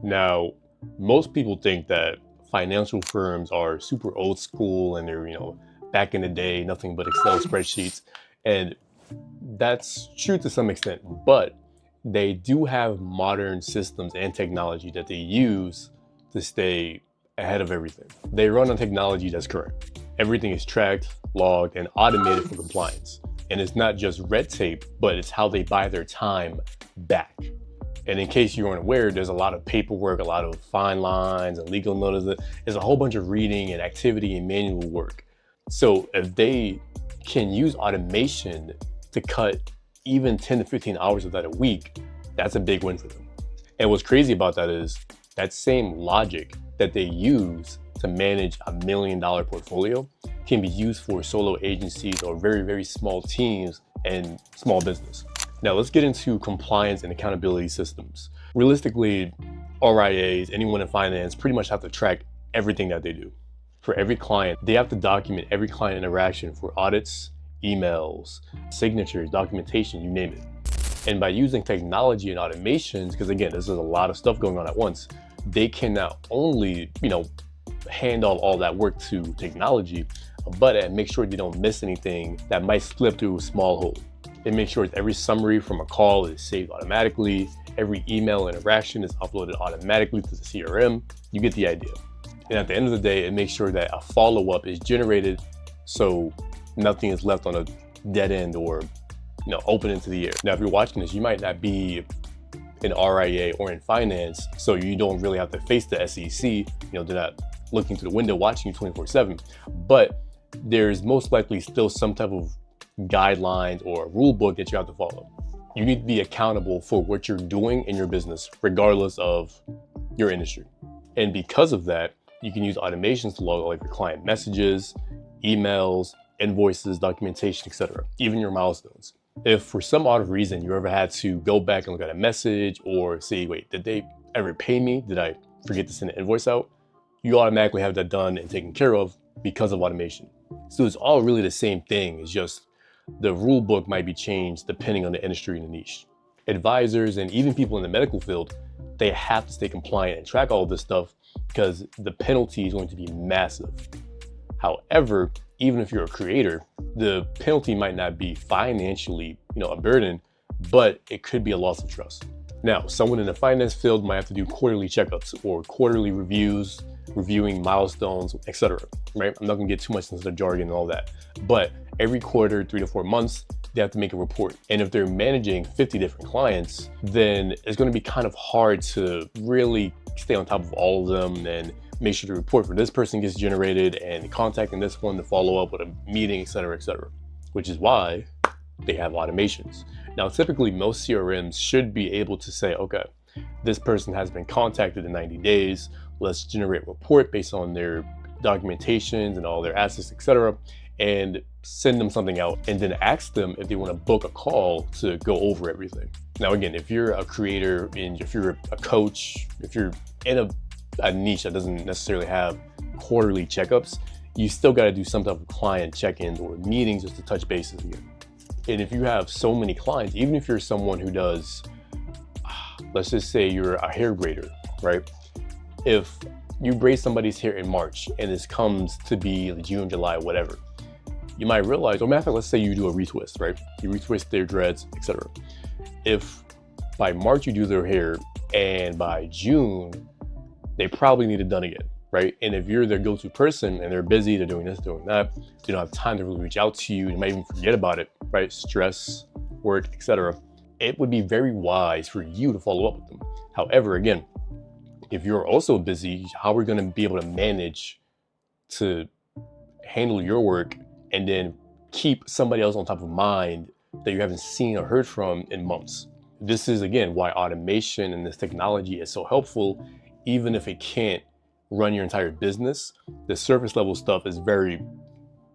Now, most people think that financial firms are super old school and they're, back in the day, nothing but Excel spreadsheets. And that's true to some extent, but they do have modern systems and technology that they use to stay ahead of everything. They run on technology that's correct. Everything is tracked, logged, and automated for compliance. And it's not just red tape, but it's how they buy their time back. And in case you weren't aware, there's a lot of paperwork, a lot of fine lines and legal notices. There's a whole bunch of reading and activity and manual work. So if they can use automation to cut even 10 to 15 hours of that a week, that's a big win for them. And what's crazy about that is that same logic that they use to manage $1 million portfolio can be used for solo agencies or very, very small teams and small business. Now let's get into compliance and accountability systems. Realistically, RIAs, anyone in finance, pretty much have to track everything that they do. For every client, they have to document every client interaction for audits, emails, signatures, documentation, you name it. And by using technology and automations, because again, this is a lot of stuff going on at once, they can not only, hand all that work to technology, but make sure they don't miss anything that might slip through a small hole. It makes sure every summary from a call is saved automatically, every email interaction is uploaded automatically to the CRM. You get the idea. And at the end of the day, it makes sure that a follow-up is generated so nothing is left on a dead end or open into the air. Now, if you're watching this, you might not be an RIA or in finance, so you don't really have to face the SEC. They're not looking through the window watching you 24/7. But there's most likely still some type of guidelines or rule book that you have to follow. You need to be accountable for what you're doing in your business, regardless of your industry. And because of that, you can use automations to log all of your client messages, emails, invoices, documentation, etc., even your milestones. If for some odd reason you ever had to go back and look at a message or say, wait, did they ever pay me? Did I forget to send an invoice out? You automatically have that done and taken care of because of automation. So it's all really the same thing. It's just the rule book might be changed depending on the industry and the niche. Advisors and even people in the medical field, they have to stay compliant and track all of this stuff because the penalty is going to be massive. However, even if you're a creator, the penalty might not be financially, a burden, but it could be a loss of trust. Now, someone in the finance field might have to do quarterly checkups or quarterly reviews, reviewing milestones, etc. Right? I'm not gonna get too much into the jargon and all that, but every quarter, 3 to 4 months, they have to make a report. And if they're managing 50 different clients, then it's gonna be kind of hard to really stay on top of all of them and make sure the report for this person gets generated and contacting this one to follow up with a meeting, etc., which is why they have automations. Now, typically most CRMs should be able to say, okay, this person has been contacted in 90 days. Let's generate a report based on their documentations and all their assets, etc., and send them something out and then ask them if they want to book a call to go over everything. Now, again, if you're a creator and if you're a coach, if you're in a niche that doesn't necessarily have quarterly checkups, you still got to do some type of client check-ins or meetings just to touch bases again. And if you have so many clients, even if you're someone who does, let's just say you're a hair grader, right? If you braid somebody's hair in March and this comes to be June, July, whatever, you might realize, or matter of fact, let's say you do a retwist, right? You retwist their dreads, etc. If by March you do their hair and by June, they probably need it done again, right? And if you're their go-to person and they're busy, they're doing this, doing that, they don't have time to really reach out to you, they might even forget about it, right? Stress, work, etc. It would be very wise for you to follow up with them. However, again, if you're also busy, how are we going to be able to manage to handle your work and then keep somebody else on top of mind that you haven't seen or heard from in months? This is, again, why automation and this technology is so helpful. Even if it can't run your entire business, the surface level stuff is very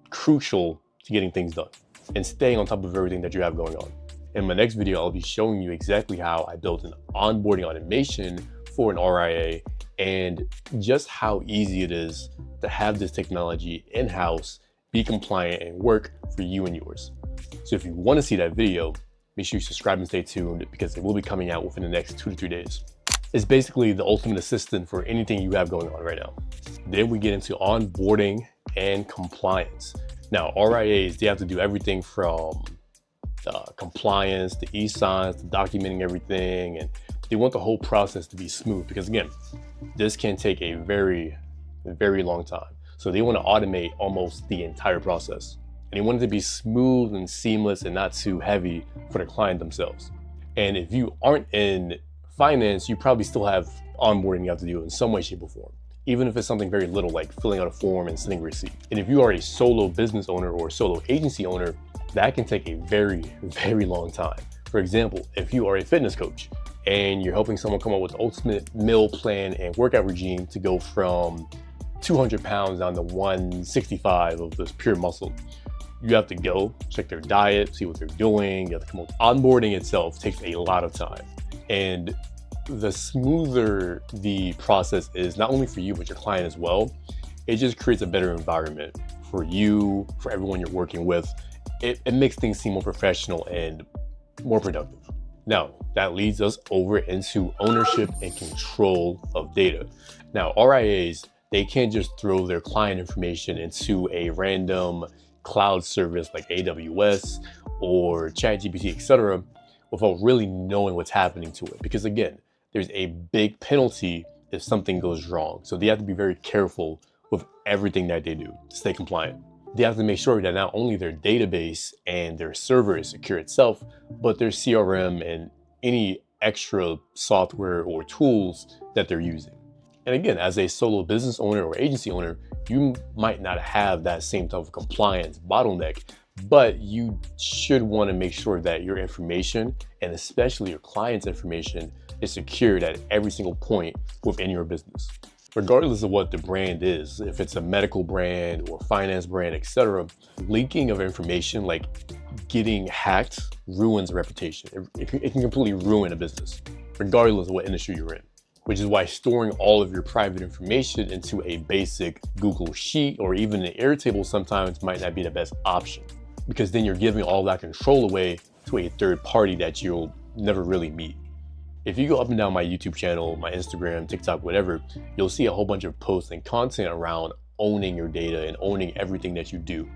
crucial to getting things done and staying on top of everything that you have going on. In my next video, I'll be showing you exactly how I built an onboarding automation for an RIA and just how easy it is to have this technology in-house, be compliant, and work for you and yours. So if you want to see that video, make sure you subscribe and stay tuned because it will be coming out within the next 2 to 3 days. It's basically the ultimate assistant for anything you have going on right now. Then we get into onboarding and compliance. Now, RIAs, they have to do everything from compliance, to e-signs, to documenting everything, and they want the whole process to be smooth because again, this can take a very, very long time. So they want to automate almost the entire process. And they want it to be smooth and seamless and not too heavy for the client themselves. And if you aren't in finance, you probably still have onboarding you have to do in some way, shape, or form. Even if it's something very little like filling out a form and sending a receipt. And if you are a solo business owner or solo agency owner, that can take a very, very long time. For example, if you are a fitness coach and you're helping someone come up with the ultimate meal plan and workout regime to go from 200 pounds down to 165 of this pure muscle, you have to go check their diet, see what they're doing. You have to come up. Onboarding itself takes a lot of time. And the smoother the process is, not only for you, but your client as well, it just creates a better environment for you, for everyone you're working with. It makes things seem more professional and more productive. Now, that leads us over into ownership and control of data. Now, RIAs, they can't just throw their client information into a random cloud service like AWS or ChatGPT, etc., without really knowing what's happening to it. Because again, there's a big penalty if something goes wrong. So they have to be very careful with everything that they do to stay compliant. They have to make sure that not only their database and their server is secure itself, but their CRM and any extra software or tools that they're using. And again, as a solo business owner or agency owner, you might not have that same type of compliance bottleneck, but you should want to make sure that your information, and especially your client's information, is secured at every single point within your business. Regardless of what the brand is, if it's a medical brand or finance brand, etc., leaking of information, like getting hacked, ruins a reputation. It can completely ruin a business, regardless of what industry you're in. Which is why storing all of your private information into a basic Google Sheet or even an Airtable sometimes might not be the best option, because then you're giving all that control away to a third party that you'll never really meet. If you go up and down my YouTube channel, my Instagram, TikTok, whatever, you'll see a whole bunch of posts and content around owning your data and owning everything that you do.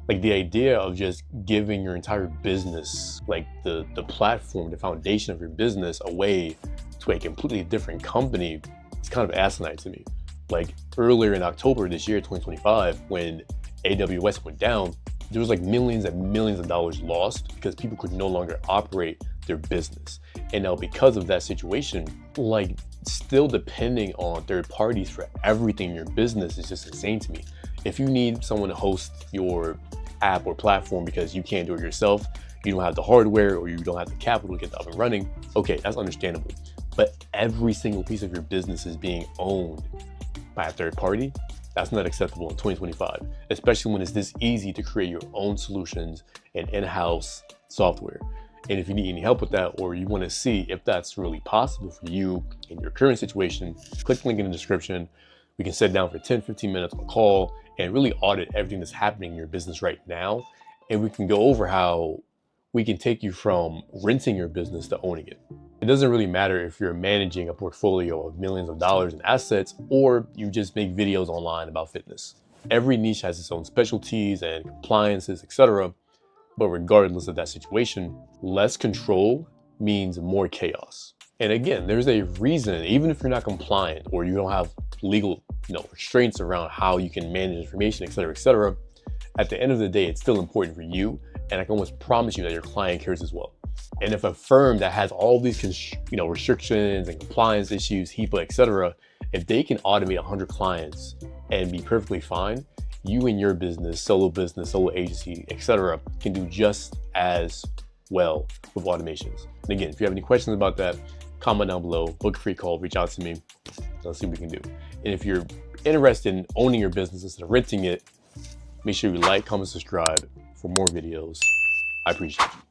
Like the idea of just giving your entire business, like the platform, the foundation of your business away to a completely different company, is kind of asinine to me. Like earlier in October this year, 2025, when AWS went down, there was like millions and millions of dollars lost because people could no longer operate their business. And now because of that situation, like still depending on third parties for everything in your business is just insane to me. If you need someone to host your app or platform because you can't do it yourself, you don't have the hardware or you don't have the capital to get that up and running, okay, that's understandable. But every single piece of your business is being owned by a third party. That's not acceptable in 2025, especially when it's this easy to create your own solutions and in-house software. And if you need any help with that, or you want to see if that's really possible for you in your current situation, click the link in the description. We can sit down for 10-15 minutes on a call and really audit everything that's happening in your business right now. And we can go over how we can take you from renting your business to owning it. It doesn't really matter if you're managing a portfolio of millions of dollars in assets or you just make videos online about fitness. Every niche has its own specialties and compliances, etc. But regardless of that situation, less control means more chaos. And again, there's a reason, even if you're not compliant or you don't have legal restraints around how you can manage information, etc., at the end of the day, it's still important for you. And I can almost promise you that your client cares as well. And if a firm that has all these restrictions and compliance issues, HIPAA, etc., if they can automate 100 clients and be perfectly fine, you and your business, solo agency, etc., can do just as well with automations. And again, if you have any questions about that, comment down below, book a free call, reach out to me. Let's see what we can do. And if you're interested in owning your business instead of renting it, make sure you like, comment, subscribe for more videos. I appreciate you.